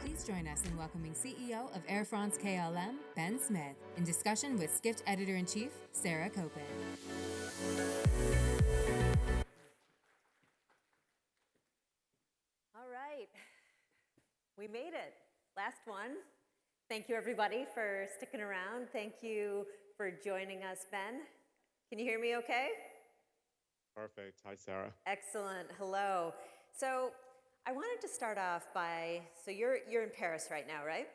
Please join us in welcoming CEO of Air France-KLM, Ben Smith, in discussion with Skift Editor-in-Chief, Sarah Kopit. All right, we made it. Last one. Thank you, everybody, for sticking around. Thank you for joining us, Ben. Can you hear me okay? Perfect. Hi, Sarah. Excellent. Hello. So I wanted to start off by, so you're in Paris right now, right?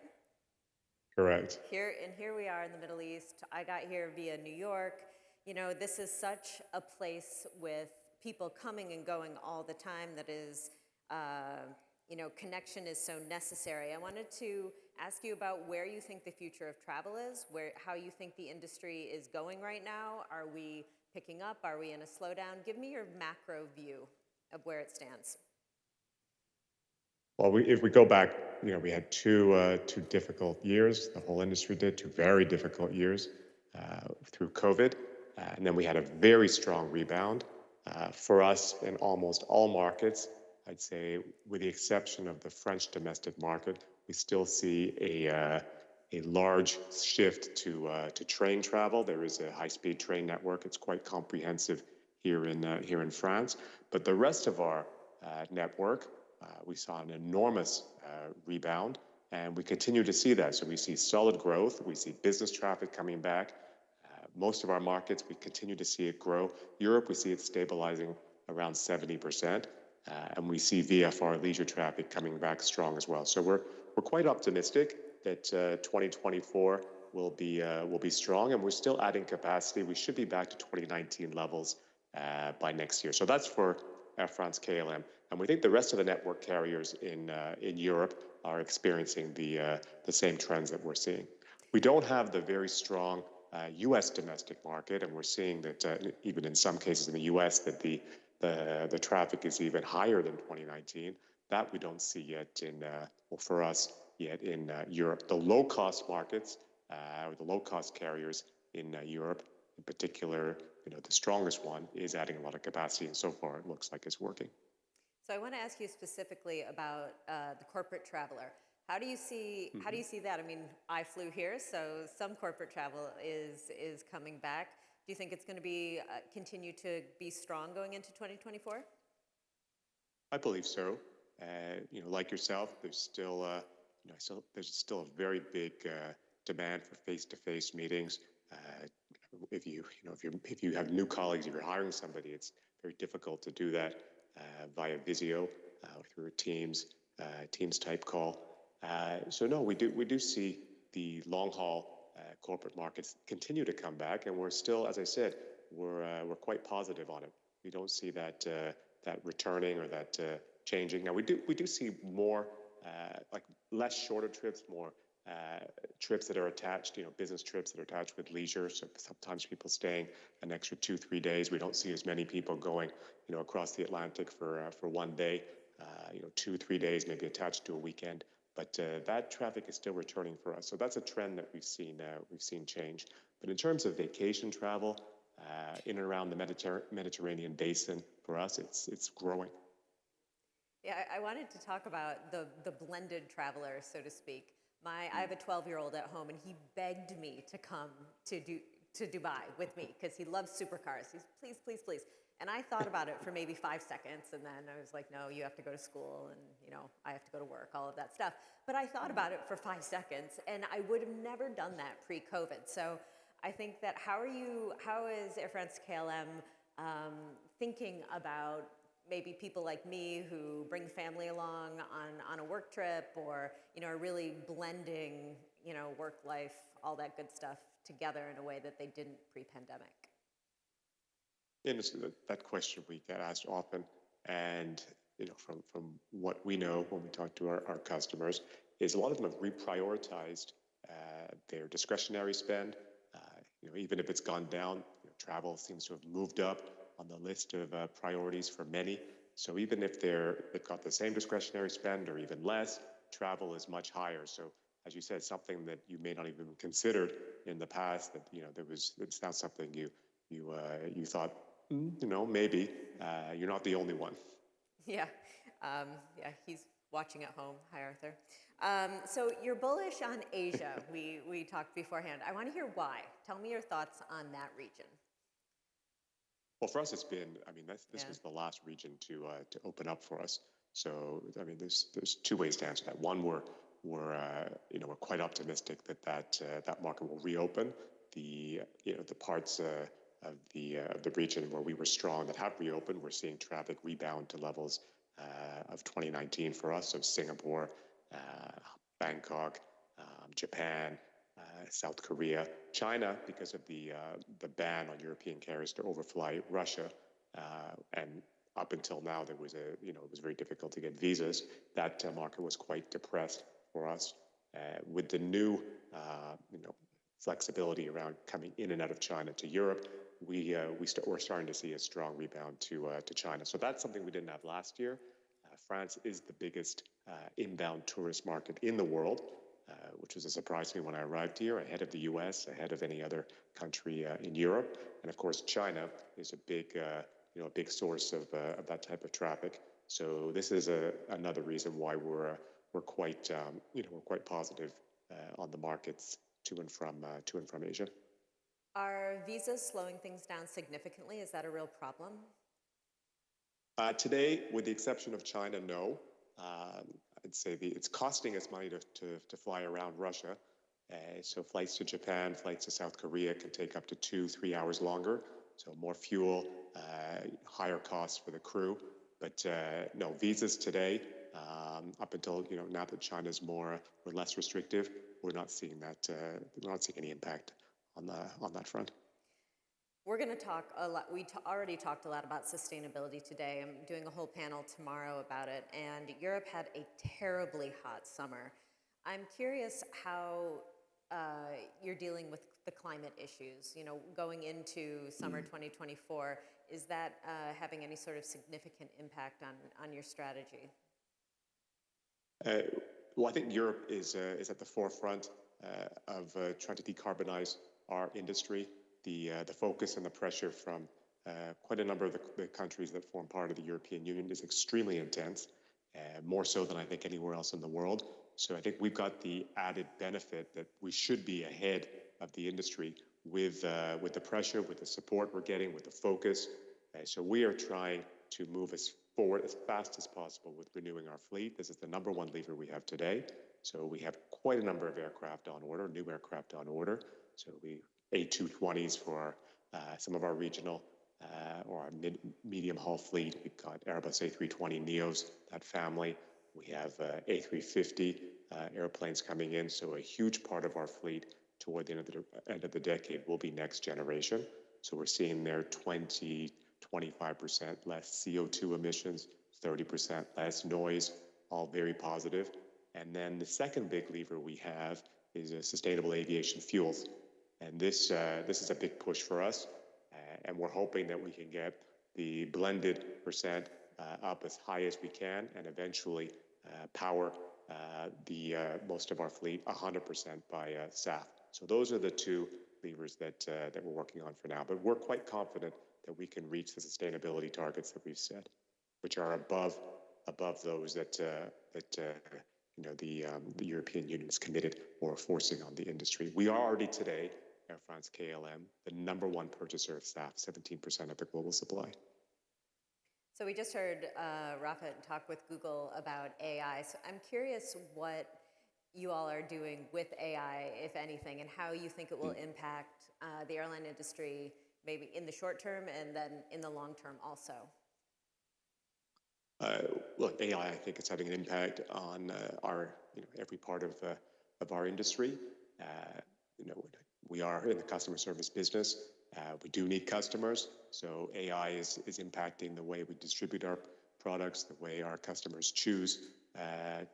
Correct. Here we are in the Middle East. I got here via New York. You know, this is such a place with people coming and going all the time that is, connection is so necessary. I wanted to ask you about where you think the future of travel is, how you think the industry is going right now. Are we picking up? Are we in a slowdown? Give me your macro view of where it stands. Well, if we go back, we had two difficult years. The whole industry did two very difficult years through COVID, and then we had a very strong rebound. For us, in almost all markets, I'd say, with the exception of the French domestic market, we still see a large shift to train travel. There is a high-speed train network. It's quite comprehensive here in France, but the rest of our network. We saw an enormous rebound, and we continue to see that. So we see solid growth. We see business traffic coming back. Most of our markets, we continue to see it grow. Europe, we see it stabilizing around 70%, and we see VFR leisure traffic coming back strong as well. So we're quite optimistic that 2024 will be strong, and we're still adding capacity. We should be back to 2019 levels by next year. So that's for Air France-KLM. And we think the rest of the network carriers in Europe are experiencing the same trends that we're seeing. We don't have the very strong U.S. domestic market, and we're seeing that even in some cases in the U.S. that the traffic is even higher than 2019. That we don't see yet for us yet in Europe. The low-cost markets or the low-cost carriers in Europe, in particular, the strongest one is adding a lot of capacity, and so far it looks like it's working. So I want to ask you specifically about the corporate traveler. How do you see that? I mean, I flew here, so some corporate travel is coming back. Do you think it's going to be continue to be strong going into 2024? I believe so. Like yourself, there's still a very big demand for face-to-face meetings. If you have new colleagues, if you're hiring somebody, it's very difficult to do that via Visio or through a Teams type call. So no, we do see the long haul corporate markets continue to come back, and we're still, as I said, we're quite positive on it. We don't see that returning or that changing. Now we do see more like less shorter trips, more trips that are attached, business trips that are attached with leisure. So sometimes people staying an extra 2-3 days. We don't see as many people going, across the Atlantic for one day, 2-3 days, maybe attached to a weekend. But that traffic is still returning for us. So that's a trend that we've seen change. But in terms of vacation travel, in and around the Mediterranean basin, for us, it's growing. Yeah, I wanted to talk about the blended traveler, so to speak. I have a 12-year-old at home, and he begged me to come to Dubai with me because he loves supercars. He's please. And I thought about it for maybe 5 seconds, and then I was like, no, you have to go to school, and I have to go to work, all of that stuff. But I thought about it for 5 seconds, and I would have never done that pre-COVID. So I think that how is Air France-KLM thinking about maybe people like me who bring family along on a work trip, or are really blending work life, all that good stuff together in a way that they didn't pre-pandemic? And that question we get asked often, and from what we know when we talk to our customers, is a lot of them have reprioritized their discretionary spend. Even if it's gone down, travel seems to have moved up on the list of priorities for many. So even if they've got the same discretionary spend or even less, travel is much higher. So as you said, something that you may not even considered in the past, that it's not something you thought, maybe you're not the only one. Yeah, watching at home. Hi, Arthur. So you're bullish on Asia. We talked beforehand. I want to hear why. Tell me your thoughts on that region. Well, for us, it's been, I mean, this Yeah. was the last region to open up for us. So, I mean, there's two ways to answer that. One, we're quite optimistic that market will reopen. The parts of the region where we were strong that have reopened, we're seeing traffic rebound to levels of 2019 for us. So Singapore, uh, Bangkok, Japan, South Korea, China, because of the ban on European carriers to overfly Russia, and up until now, it was very difficult to get visas. That market was quite depressed for us. With the new, flexibility around coming in and out of China to Europe, we're starting to see a strong rebound to China. So that's something we didn't have last year. France is the biggest inbound tourist market in the world, which was a surprise to me when I arrived here, ahead of the US, ahead of any other country in Europe. And of course, China is a big source of that type of traffic. So this is another reason why we're quite positive on the markets to and from Asia. Are visas slowing things down significantly? Is that a real problem? Today, with the exception of China, no. I'd say it's costing us money to fly around Russia. So flights to Japan, flights to South Korea can take up to 2-3 hours longer. So more fuel, higher costs for the crew. But no, visas today, up until now that China's more or less restrictive, we're not seeing that. We're not seeing any impact on that front. We're going to talk a lot. We already talked a lot about sustainability today. I'm doing a whole panel tomorrow about it. And Europe had a terribly hot summer. I'm curious how you're dealing with the climate issues. Going into summer 2024, is that having any sort of significant impact on your strategy? Well, I think Europe is at the forefront of trying to decarbonize our industry. The focus and the pressure from quite a number of the countries that form part of the European Union is extremely intense, more so than I think anywhere else in the world. So I think we've got the added benefit that we should be ahead of the industry with the pressure, with the support we're getting, with the focus. So we are trying to move us forward as fast as possible with renewing our fleet. This is the number one lever we have today. So we have quite a number of aircraft on order, new aircraft on order. So we A220s for some of our regional or our medium haul fleet. We've got Airbus A320neos, that family. We have A350 airplanes coming in. So a huge part of our fleet toward the end of the decade will be next generation. So we're seeing there 25% less CO2 emissions, 30% less noise, all very positive. And then the second big lever we have is sustainable aviation fuels. And this is a big push for us. And we're hoping that we can get the blended percent up as high as we can and eventually power the most of our fleet 100% by SAF. So those are the two levers that we're working on for now. But we're quite confident that we can reach the sustainability targets that we've set, which are above those that the European Union is committed or forcing on the industry. We are already today, Air France-KLM, the number one purchaser of SAF, 17% of the global supply. So we just heard Rafa talk with Google about AI. So I'm curious what you all are doing with AI, if anything, and how you think it will impact the airline industry, maybe in the short term and then in the long term also. Look, AI, I think it's having an impact on every part of our industry. We are in the customer service business. We do need customers, so AI is impacting the way we distribute our products, the way our customers choose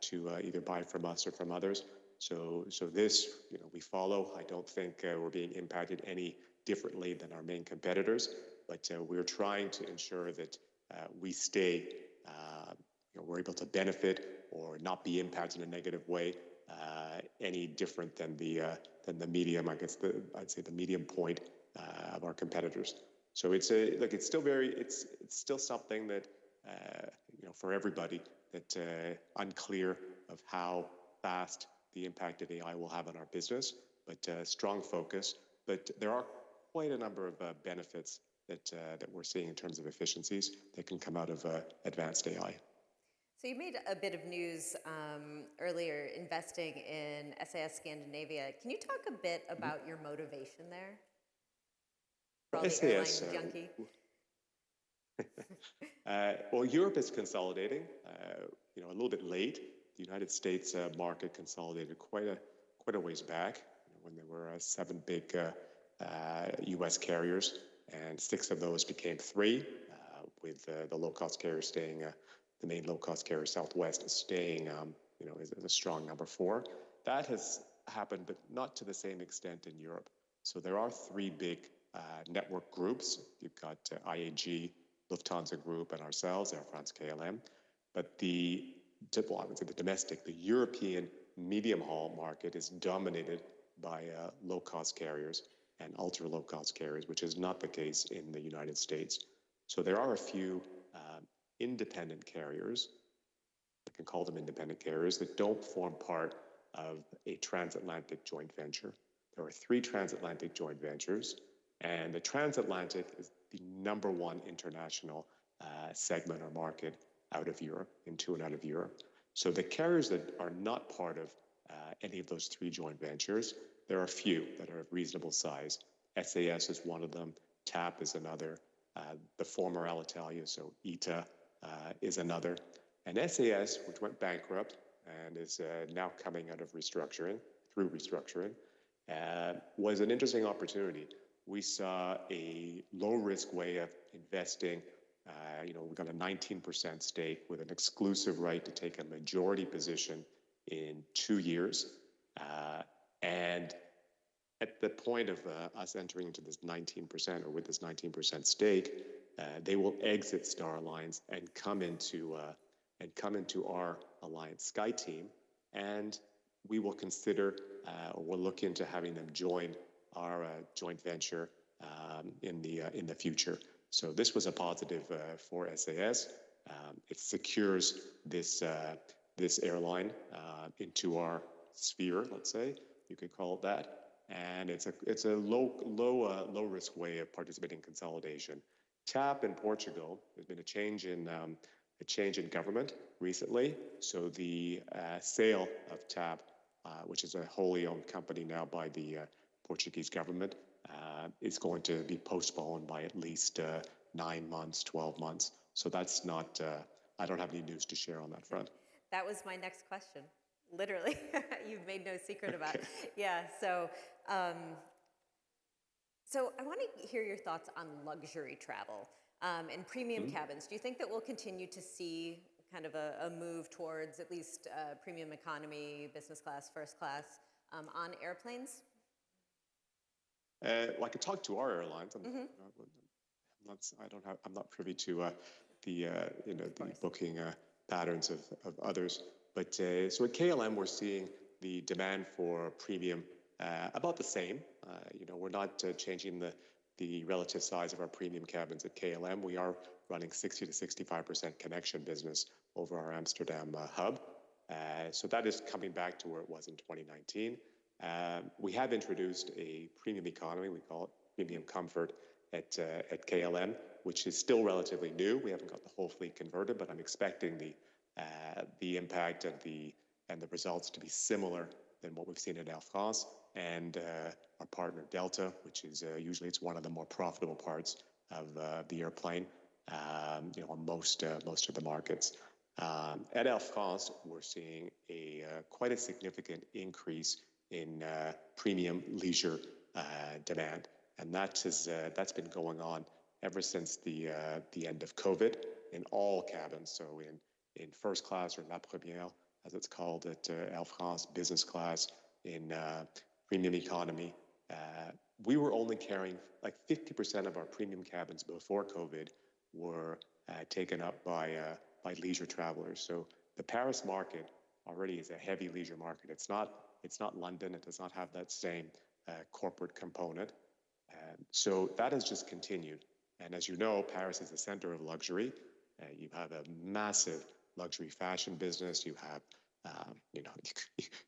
to either buy from us or from others. So this, we follow. I don't think we're being impacted any differently than our main competitors, but we're trying to ensure that we stay, we're able to benefit or not be impacted in a negative way, any different than the medium, I guess I'd say the medium point of our competitors. So it's still something that for everybody that unclear of how fast the impact of AI will have on our business, but strong focus. But there are quite a number of benefits that we're seeing in terms of efficiencies that can come out of advanced AI. So you made a bit of news earlier investing in SAS Scandinavia. Can you talk a bit about your motivation there? For all the airline junkie. Well, Europe is consolidating, a little bit late. The United States market consolidated quite a ways back, when there were 7 big U.S. carriers, and 6 of those became 3, with the low-cost carrier staying, the main low-cost carrier, Southwest, staying, as a strong number 4. That has happened, but not to the same extent in Europe. So there are 3 big network groups. You've got IAG, Lufthansa Group, and ourselves, Air France-KLM. But I would say the domestic, the European medium-haul market is dominated by low-cost carriers and ultra-low-cost carriers, which is not the case in the United States. So there are a few independent carriers, I can call them independent carriers, that don't form part of a transatlantic joint venture. There are 3 transatlantic joint ventures, and the transatlantic is the number 1 international segment or market out of Europe, into and out of Europe. So the carriers that are not part of any of those 3 joint ventures, there are a few that are of reasonable size. SAS is one of them, TAP is another, the former Alitalia, so ITA, is another. And SAS, which went bankrupt and is now coming out of restructuring, was an interesting opportunity. We saw a low-risk way of investing. We got a 19% stake with an exclusive right to take a majority position in 2 years. And at the point of us entering into this 19%, or with this 19% stake, they will exit Star Alliance and come into our Alliance SkyTeam, and we will consider or we'll look into having them join our joint venture in the future. So this was a positive for SAS. It secures this airline into our sphere, let's say you could call it that, and it's a low risk way of participating in consolidation. TAP in Portugal, there's been a change in government recently, so the sale of TAP, which is a wholly owned company now by the Portuguese government, is going to be postponed by at least 9 months, 12 months. So that's not, I don't have any news to share on that front. That was my next question. Literally, you've made no secret about it. Yeah, so I want to hear your thoughts on luxury travel and premium cabins. Do you think that we'll continue to see kind of a move towards at least premium economy, business class, first class on airplanes? Well, I could talk to our airlines. I'm not privy to the booking patterns of others. But so at KLM, we're seeing the demand for premium about the same. We're not changing the relative size of our premium cabins at KLM. We are running 60 to 65% connection business over our Amsterdam hub. So that is coming back to where it was in 2019. We have introduced a premium economy, we call it premium comfort, at KLM, which is still relatively new. We haven't got the whole fleet converted, but I'm expecting the impact and the results to be similar than what we've seen at Air France and our partner Delta, which is usually it's one of the more profitable parts of the airplane on most of the markets. At Air France, we're seeing quite a significant increase in premium leisure demand, and that's been going on ever since the end of COVID in all cabins. So in first class, or La Première, as it's called at Air France, business class, in premium economy. We were only carrying like 50% of our premium cabins before COVID were taken up by leisure travelers. So the Paris market already is a heavy leisure market. It's not London. It does not have that same corporate component. So that has just continued. And as you know, Paris is the center of luxury. You have a massive luxury fashion business. You have, you know,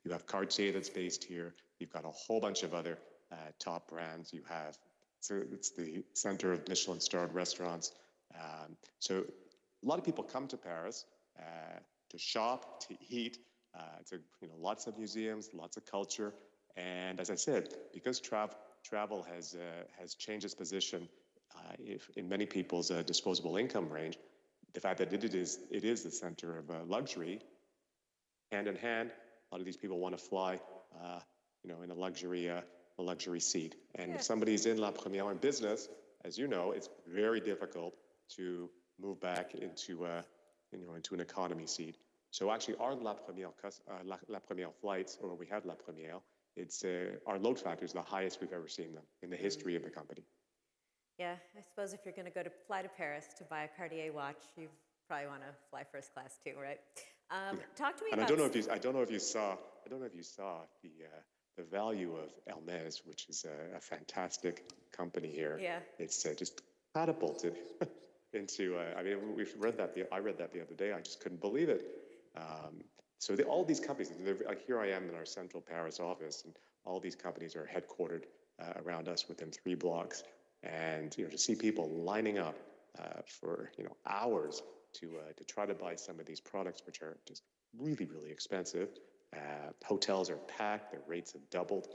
you have Cartier that's based here. You've got a whole bunch of other top brands. You have, so it's the center of Michelin-starred restaurants. So a lot of people come to Paris to shop, to eat, to, you know, lots of museums, lots of culture. And as I said, because travel has changed its position if in many people's disposable income range, the fact that it is the center of luxury, hand in hand, a lot of these people want to fly, you know, in a luxury seat. And Yeah. if somebody's in La Première in business, as you know, it's very difficult to move back into you know, into an economy seat. So actually, our La Première flights, or we had La Première, it's our load factor is the highest we've ever seen them in the history of the company. Yeah, I suppose if you're going to fly to Paris to buy a Cartier watch, you probably want to fly first class too, right? Talk to me And about. I don't know if you saw the value of Hermes, which is a fantastic company here. Yeah. It's just catapulted into. I mean, I read that the other day. I just couldn't believe it. So all these companies, like here I am in our central Paris office, and all these companies are headquartered around us within 3 blocks. And you know, to see people lining up for, you know, hours to try to buy some of these products, which are just really, really expensive. Hotels are packed; their rates have doubled,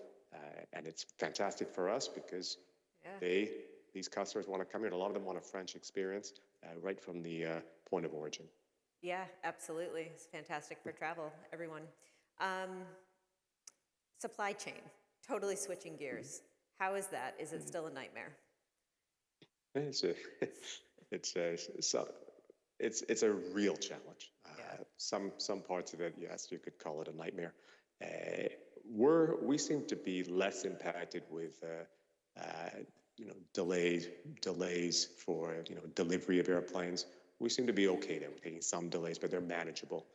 and it's fantastic for us because Yeah. these customers want to come here. And a lot of them want a French experience right from the point of origin. Yeah, absolutely. It's fantastic for travel, everyone. Um, Supply chain, totally switching gears. How is that? Is it still a nightmare? It's a, it's a, it's a real challenge. Yeah. Some parts of it, yes, you could call it a nightmare. We seem to be less impacted with you know, delays for, you know, delivery of airplanes. We seem to be okay there. We're taking some delays, but they're manageable.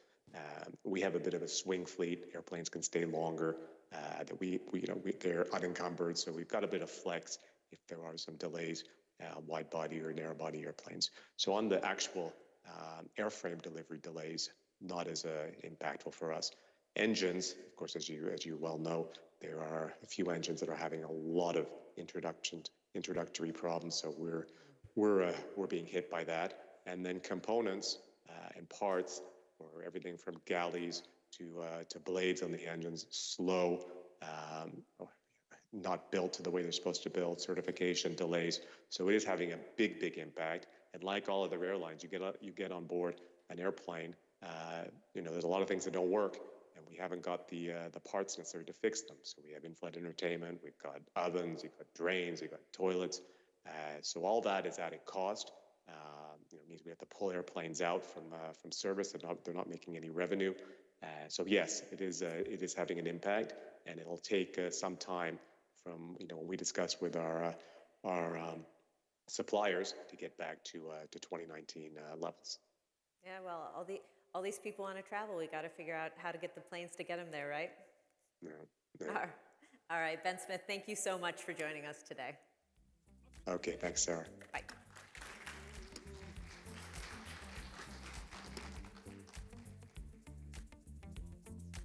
We have a bit of a swing fleet. Airplanes can stay longer. That they're unencumbered, so we've got a bit of flex if there are some delays, wide body or narrow body airplanes. So on the actual airframe delivery delays, not as impactful for us. Engines, of course, as you well know, there are a few engines that are having a lot of introductory problems. So we're being hit by that. And then components and parts, or everything from galleys to blades on the engines, slow, not built to the way they're supposed to build, certification delays. So it is having a big impact. And like all other airlines, you get on board an airplane. You know, there's a lot of things that don't work, and we haven't got the parts necessary to fix them. So we have in-flight entertainment, we've got ovens, you've got drains, you've got toilets. So all that is adding cost. You know, it means we have to pull airplanes out from service. They're not making any revenue. So yes, it is having an impact, and it'll take some time from, you know, when we discuss with our suppliers to get back to 2019 levels. Yeah, well, all these people want to travel. We got to figure out how to get the planes to get them there, right? No, All right, Ben Smith, thank you so much for joining us today. Okay, thanks, Sarah. Bye.